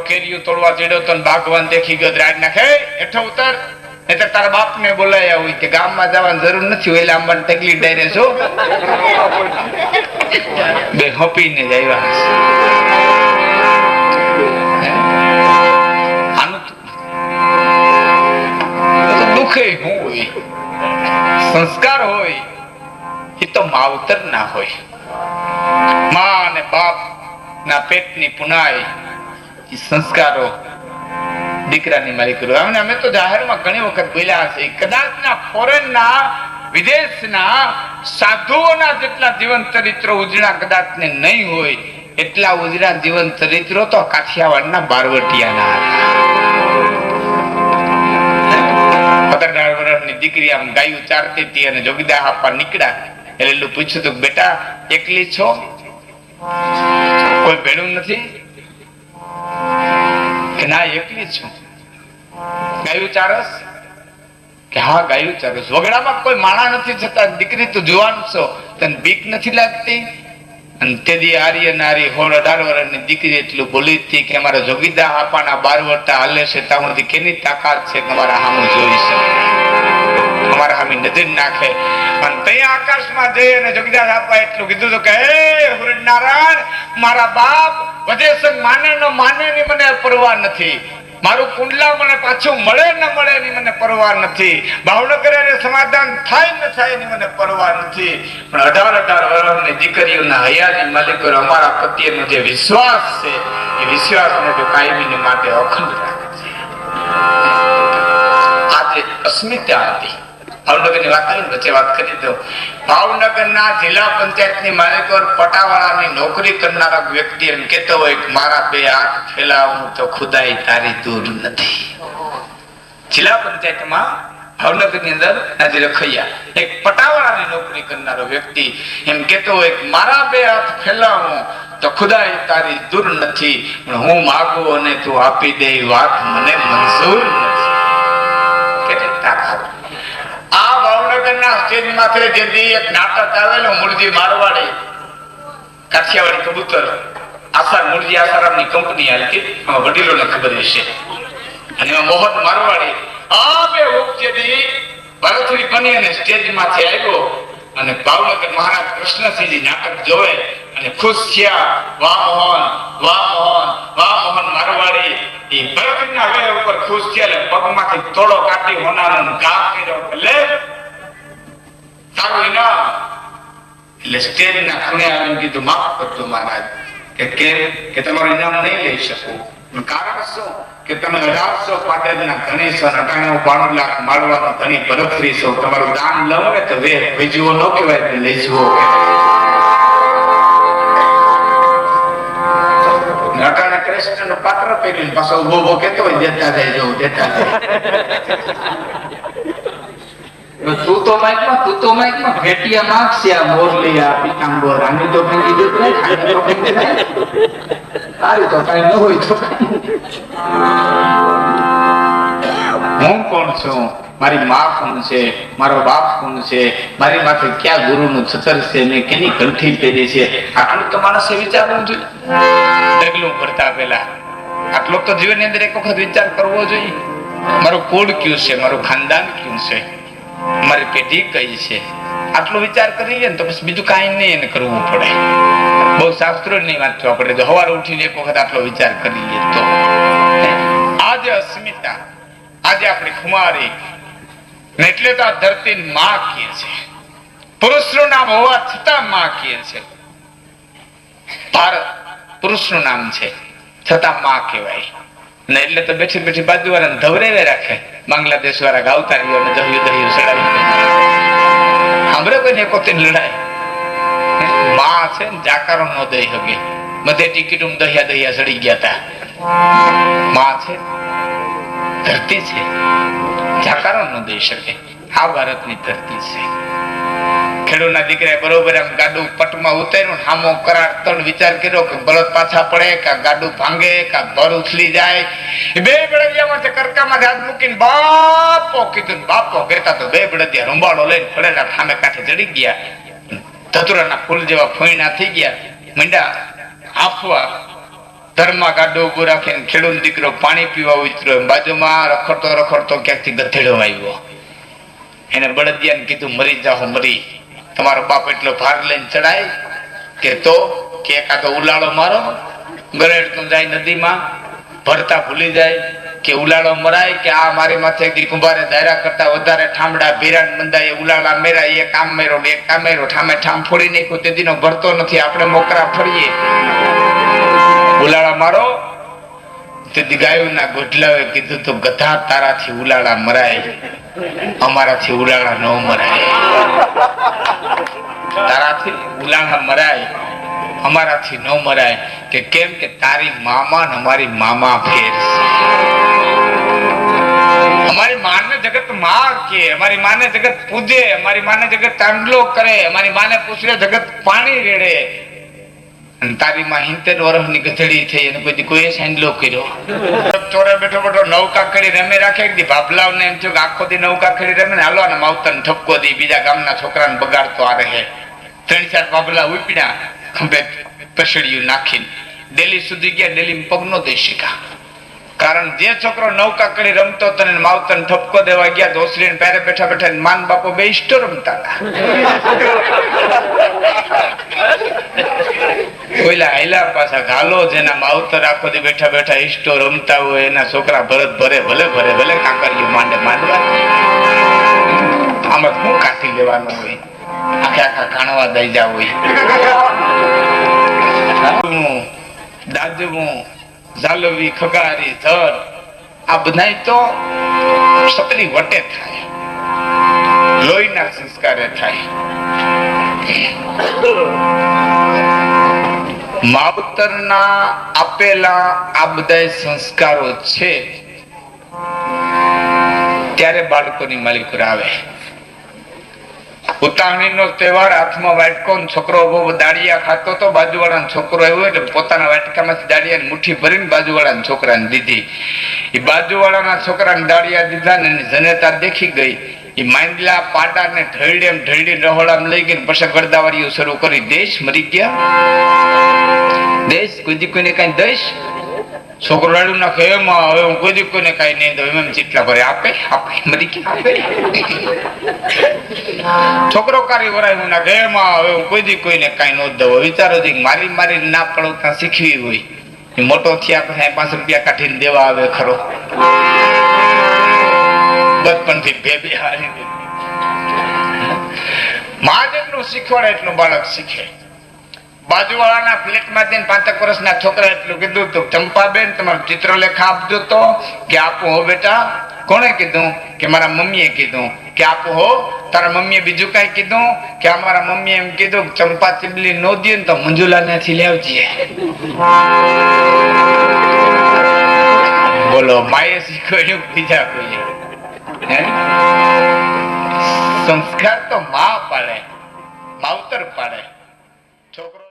કેરીઓ તોડવા ચડ્યો તો ભાગવાન દેખી ગયો, રાજ નાખે હેઠો ઉતર, એટલે તારા બાપ ને બોલાયા હોય કે ગામમાં જવાની જરૂર નથી હોય, એટલે આંબાને તકલી ડાયરે છો બે હોપીને જ આવ્યા. આનું દુઃખે શું હોય, સંસ્કાર હોય એ તો માવતર ના હોય. મા અને બાપ ના પેટની પુનાઈ એ સંસ્કારો દીકરાની મારી કરું. અમે તો જાહેરમાં ઘણી વખત બોલ્યા છે, કદાચ ના ફોરેન ના વિદેશના સાધુઓના જેટલા જીવન ચરિત્રો ઉજળા કદાચ ને નહીં હોય, એટલા ઉજળા જીવન ચરિત્રો તો કાઠિયાવાડના બારવટિયાના હતા. 18 વર્ષની દીકરી આમ ગાયું ચારતી હતી અને જોગીદાસ આપવા નીકળ્યા એટલે પૂછ્યું તું, બેટા એકલી છો, કોઈ ભેળું નથી? કે ના એકલી જ છું. ગાયું ચારસ? કે હા ગાયું ચારસ. વગડામાં કોઈ માણા નથી છતાં દીકરી તું જુવાન છો, તને બીક નથી લાગતી? અને તેદી આર્ય નારી 18 વર્ષની દીકરી એટલું બોલી હતી કે અમારા જોગીદાસ આપાના 12 વર્ષ હાલે છે ત્યાં સુધી કેની તાકાત છે કે અમારા સામું જોઈ શકે, અમારા સામે નજર નાખે. અને ત્યાં આકાશમાં જઈ અને જોગીદાસ આપા એટલું કીધું કે હે સૂર્યનારાયણ, મારા બાપ વધે સંગ માને ન માને ની મને પરવા નથી, મારું કુંડલા મને પાછું મળે ન મળે ની મને પરવા નથી, ભાવનગર સમાધાન થાય ન થાય ની મને પરવા નથી. પણ 18 વર્ષની દીકરીઓના હયાની માલિકો અમારા પ્રત્યેનો જે વિશ્વાસ છે એ વિશ્વાસને તો કાયમી માટે અખંડ રાખે છે. આજે અસ્મિતા હતી. ભાવનગરની વાત આવી, વચ્ચે વાત કરી દઉં. ભાવનગરના જિલ્લા પંચાયતની માલિકો પટાવાળાની નોકરી કરનારા વ્યક્તિ એમ કેતો હોય કે મારા 2 હાથ ફેલાવું તો ખુદાઈ તારી દૂર નથી. જિલ્લા પંચાયતમાં ભાવનગરની અંદર આજે રખૈયા એક પટાવાળાની નોકરી કરનારો વ્યક્તિ એમ કેતો હોય કે મારા 2 હાથ ફેલાવું તો ખુદાઈ તારી દૂર નથી, પણ હું માગું અને તું આપી દે વાત મને મંજૂર નથી. કેટલી તાકાત! આ ભાવનગરના સ્ટેજ માથે જેથી એક નાટક આવેલું, મૂળજી મારવાડી કાઠિયાવાડી કબૂતર, આસાર મૂળજી આસારામની કંપની હાલતી, વડીલોને ખબર હશે. અને મોહન મારવાડી આ બે ઉપજેથી ભરતરી બની અને સ્ટેજ માંથી આવ્યો અને ભાવનગર મહારાજ કૃષ્ણસિંહજી નાટક જોવે અને ખુશ થયા. વાહ મોહન, વાહ મોહન, વાહ મોહન મારવાડી. એ ભરતના વેહ ઉપર ખુશ થયા એટલે પગમાંથી તોડો કાઢી હોનાનો ઘા કર્યો, લે તારું ઇનામ. એટલે સ્ટેજના ખૂણે આવીને કીધું, માફ કરજો મહારાજ. કે કેમ? કે તમારું ઇનામ નહીં લઈ શકું. કારણ શું? કે તમે 1800 પાદરના ધણી છો, 98 લાખ મારવાનો ધણી ભરતરી છો, તમારું દાન લઉં ને તો વેહ ભેજવો ન કહેવાય, લઈ જવો કહેવાય. કૃષ્ણ પાત્ર પહેરીને પાછો ઉભો કેતો હોય, દેતા જાય જવું, દેતા જાય. તું તો માઇકમાં ભેટિયા માગશે, આ મોરલી, આ પીતાંબર, આની તો કઈ કીધું નહીં, આની તો કઈ નહીં, તારી તો કઈ ન હોય તો. હું કોણ છું? મારી મા કોણ છે? મારો બાપ કોણ છે? મારી માથે ક્યાં ગુરુનું છતર છે? મેં કેની કંઠી પહેરી છે? આટલું તો માણસે વિચારવું જોઈએ. ડગલું ભરતા પહેલા આટલો તો જીવનની અંદર એક વખત વિચાર કરવો જોઈએ. મારું કુળ કયું છે? મારું ખાનદાન કયું છે? મારી પેઢી કઈ છે? આટલો વિચાર કરીએ ને તો પછી બીજું કાંઈ નહીં એને કરવું પડે. બહુ શાસ્ત્રો નહીં વાંચવા પડે. તો સવારે ઉઠીને એક વખત આટલો વિચાર કરીએ તો આજે અસ્મિતા, આજે આપણી ખુમારી ને એટલે તો આ ધરતી માં કહે છે. પુરુષનું નામ હોવા છતાં માં કહે છે. ભારત પુરુષનું નામ છે છતાં માં કહેવાય ને એટલે તો બેઠી બેઠી બાજુ વાળા ધવરેવે રાખે. બાંગ્લાદેશ વાળા ગાવતા રહ્યો ને દહિયું દહિયું ચડાવી સાંભળે કોઈને પોતે લડાય. માં છે ને જાકારો નો દઈ હગે, બધે ટિકિટ દહિયા દહિયા ચડી ગયા હતા. માં છે, ધરતી છે, જાકારો ન દઈ શકે. આ ભારતની ધરતી છે. ખેડૂતના દીકરાએ બરોબર આમ ગાડું પટમાં ઉતાર્યું, હામો કરાર તળ વિચાર કર્યો કે બળદ પાછા પડે, કા ગાડું ભાંગે, કા ભર ઉછલી જાય. બે બળદિયામાં કરકામાં હાથ મૂકીને બાપો કીધું. બાપો કહેતા તો બે બળદિયા રૂંબાળો લઈને પડેલા સામે કાંઠે ચડી ગયા. ધતુરાના ફૂલ જેવા ફોઈના થઈ ગયા, મંડા આફવા. ધરમાં ગાડો ઉભો રાખીને ખેડૂત દીકરો પાણી પીવા ઉતર્યો, બાજુમાં રખડતો રખડતો ક્યાંકથી ગધેડો આવ્યો. એને બળદિયાને કીધું મરી જાઓ મરી. તમારો બાપ એટલો ભાર લઈને ચડાય કે તો કે એકાદો ઉલાળો મારો. ગરેડતો જાય નદીમાં, ભરતા ભૂલી જાય કે ઉલાળો મરાય કે આ મારી માથે કુંભારે દાયરા કરતા વધારે ઠામડા ભીરાન બંધાય, ઉલાળા મેરાય, એક આમ મેરો એક કામ મેરો, ઠામે ઠામ ફોડી નાખ્યું. તેદીનો ભરતો નથી, આપણે મોકરા ફરીએ. ઉલાળા મારો. તેથી ગાયોના ગોઠલાએ કીધું તો ગધા તારાથી ઉલાળા મરાય, અમારાથી ઉલાળા ન મરાય. તારાથી ઉલાળા મરાય, અમારાથી ન મરાય. કે કેમ કે તારી મામા ને અમારી મામા ફેર છે. અમારી માને જગત માં કે, અમારી માને જગત પૂજે, અમારી માને જગત તાંડલો કરે, અમારી માને પૂછે જગત પાણી રેડે. અને તારી માં 70 વર્ષની ગધેડી થઈ અને પછી કોઈ સાંડલો કર્યો. ચોરે બેઠો બેઠો નૌકા કરી રમે રાખે. ભાભલાવ ને એમ થયું કે આખો દી નૌકા કરી રમે ને હાલો ને માવતર ઠપકો દી બીજા ગામના છોકરાને બગાડતો આ રહે. 3-4 ભાભલા ઉપડ્યા, ખંભે પસડિયું નાખીને દિલ્હી સુધી ગયા. દિલ્હી પગ નો દઈ શીખા, કારણ જે છોકરો નૌકા કરી રમતો હતો ને માવતર ઠપકો દેવા ગયા તો ઓસરીને પેરે બેઠા બેઠા માન બાપો બે ઇષ્ટો રમતા હતા. ઓલા હાઈલા પાછા ઘાલો જેના માવતર આખો દી બેઠા બેઠા ઇષ્ટો રમતા હોય એના છોકરા ભરત ભરે ભલે ભરે ભલે કાકરિયું માંડે માંડવા. આમાં શું કાઢી લેવાનું હોય, આખે આખા કાણવા દઈ જાવ હોય. દાદવું, ઝાલવી, ખગારી, ધર આ બધા તો સતરી વટે થાય, લોહીના સંસ્કારે થાય. માવતરના આપેલા આ બધા સંસ્કારો છે ત્યારે બાળકોની માલિકુર આવે. ઉતાવળી નો તહેવાર, હાથમાં વાટકો, છોકરો દાડિયા ખાતો તો બાજુવાળાનો છોકરો આવ્યો એટલે પોતાના વાટકામાંથી દાડિયા મુઠ્ઠી ભરીને બાજુવાળાના છોકરાને દીધી. એ બાજુવાળાના છોકરાને દાડિયા દીધા ને જનેતા દેખી ગઈ. એ માંડલા પાડાને ઢળડી રહોડામાં લઈ ગઈ. પછી ગરદાવાળીઓ શરૂ કરી. દેશ મરી ગયા, દેશ કોઈને કઈ દઈશ. છોકરો રાડું નાખે, એમાં હવે હું કોઈને કઈ નહીં દઉં. એમ જેટલા ભરે આપે આપે મરી ગયા આપે. છોકરો કારી વરાય હું નાખે, એમાં હવે હું કોઈને કઈ ન દઉં. વિચારો છે મારી મારી ના પડતા શીખવી હોય. મોટો થયા પછી 5 રૂપિયા કાઢીને દેવા આવે ખરો. બચપન થી બે હારી માં જેટલું શીખવાડે એટલું બાળક શીખે. બાજુવાળાના ફ્લેટમાં જઈને 5 વર્ષના છોકરા એટલું કીધું તો ચંપાબેન તમારું ચિત્રલેખા આપજો તો કે આપો હો બેટા. કોણે કીધું? કે મારા મમ્મીએ કીધું. કે આપો હો. તારા મમ્મીએ બીજું કઈ કીધું? કે અમારા મમ્મીએ એમ કીધું ચંપા ચીબલી નો દે ને તો મંજુલા ત્યાંથી લેવજે. બોલો, માએ શીખવાડ્યું બીજા કોઈ? સંસ્કાર તો માં પાડે, માવતર પાડે. છોકરો